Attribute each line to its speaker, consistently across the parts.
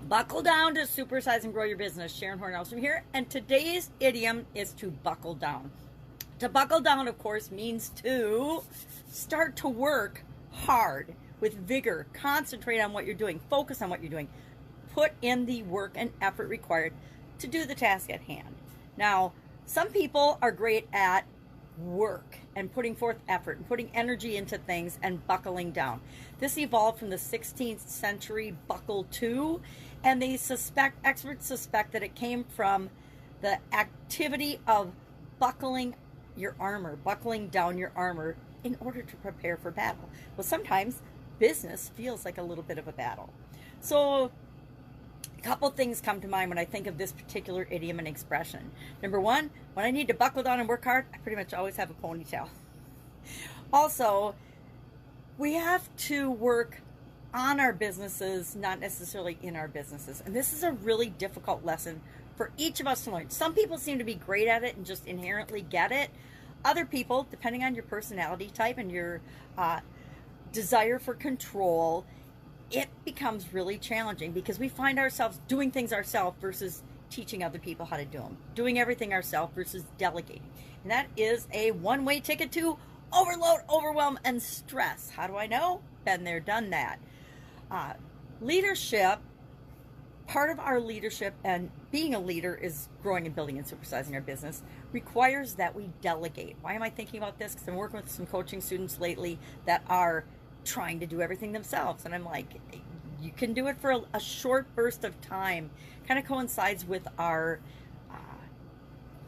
Speaker 1: Buckle down to supersize and grow your business. Sharon Horne-Ellstrom here, and today's idiom is to buckle down. To buckle down, of course, means to start to work hard with vigor, concentrate on what you're doing, focus on what you're doing, put in the work and effort required to do the task at hand. Now, some people are great at work and putting forth effort and putting energy into things and buckling down. This evolved from the 16th century buckle to, and experts suspect that it came from the activity of buckling your armor, buckling down your armor in order to prepare for battle. Well, sometimes business feels like a little bit of a battle. So a couple things come to mind when I think of this particular idiom and expression. Number one, when I need to buckle down and work hard, I pretty much always have a ponytail. Also, we have to work on our businesses, not necessarily in our businesses. And this is a really difficult lesson for each of us to learn. Some people seem to be great at it and just inherently get it. Other people, depending on your personality type and your desire for control, it becomes really challenging because we find ourselves doing things ourselves versus teaching other people how to do them, doing everything ourselves versus delegating. And that is a one-way ticket to overload, overwhelm, and stress. How do I know? Been there, done that. Leadership, part of our leadership and being a leader is growing and building and supersizing our business, requires that we delegate. Why am I thinking about this? Because I'm working with some coaching students lately that are trying to do everything themselves. And I'm like, you can do it for a short burst of time. Kind of coincides with our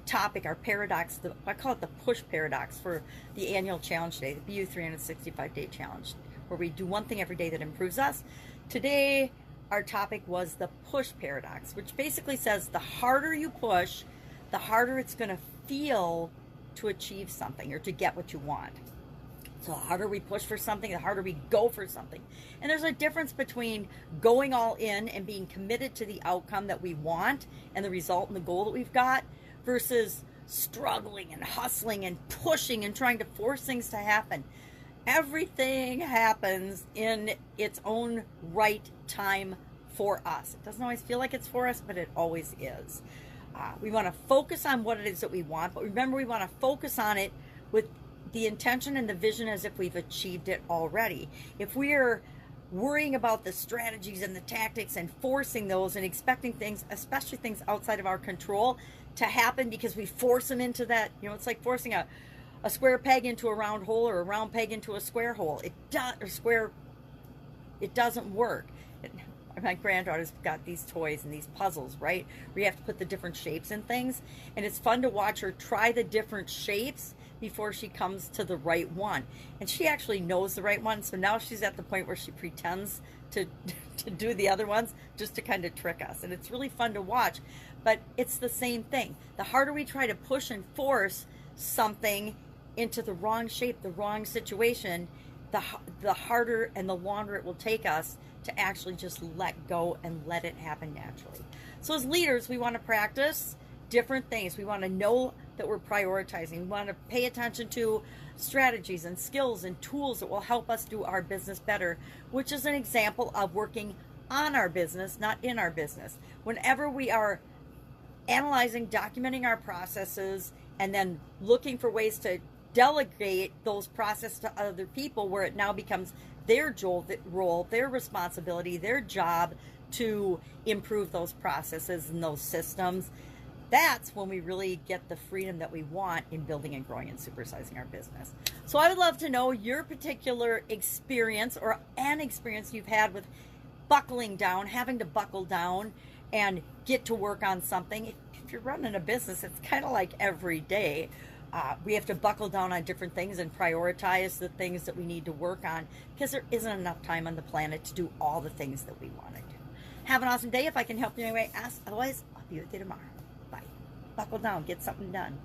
Speaker 1: topic, our paradox. I call it the push paradox for the annual challenge day, the BU 365-day challenge, where we do one thing every day that improves us. Today, our topic was the push paradox, which basically says the harder you push, the harder it's going to feel to achieve something or to get what you want. So the harder we push for something, the harder we go for something. And there's a difference between going all in and being committed to the outcome that we want and the result and the goal that we've got versus struggling and hustling and pushing and trying to force things to happen. Everything happens in its own right time for us. It doesn't always feel like it's for us, but it always is. We want to focus on what it is that we want, but remember, we want to focus on it with the intention and the vision as if we've achieved it already. If we are worrying about the strategies and the tactics and forcing those and expecting things, especially things outside of our control, to happen because we force them into that, it's like forcing a square peg into a round hole or a round peg into a square hole. It doesn't work. My granddaughter's got these toys and these puzzles, right? Where you have to put the different shapes in things. And it's fun to watch her try the different shapes before she comes to the right one. And she actually knows the right one. So now she's at the point where she pretends to do the other ones just to kind of trick us. And it's really fun to watch. But it's the same thing. The harder we try to push and force something into the wrong shape, the wrong situation, the harder and the longer it will take us to actually just let go and let it happen naturally. So as leaders, we want to practice different things. We want to know that we're prioritizing. We want to pay attention to strategies and skills and tools that will help us do our business better, which is an example of working on our business, not in our business. Whenever we are analyzing, documenting our processes, and then looking for ways to delegate those processes to other people where it now becomes their role, their responsibility, their job to improve those processes and those systems, that's when we really get the freedom that we want in building and growing and supersizing our business. So I would love to know your particular experience or an experience you've had with buckling down, having to buckle down and get to work on something. If you're running a business, it's kind of like every day. We have to buckle down on different things and prioritize the things that we need to work on because there isn't enough time on the planet to do all the things that we want to do. Have an awesome day. If I can help you in any way, ask. Otherwise, I'll be with you tomorrow. Bye. Buckle down. Get something done.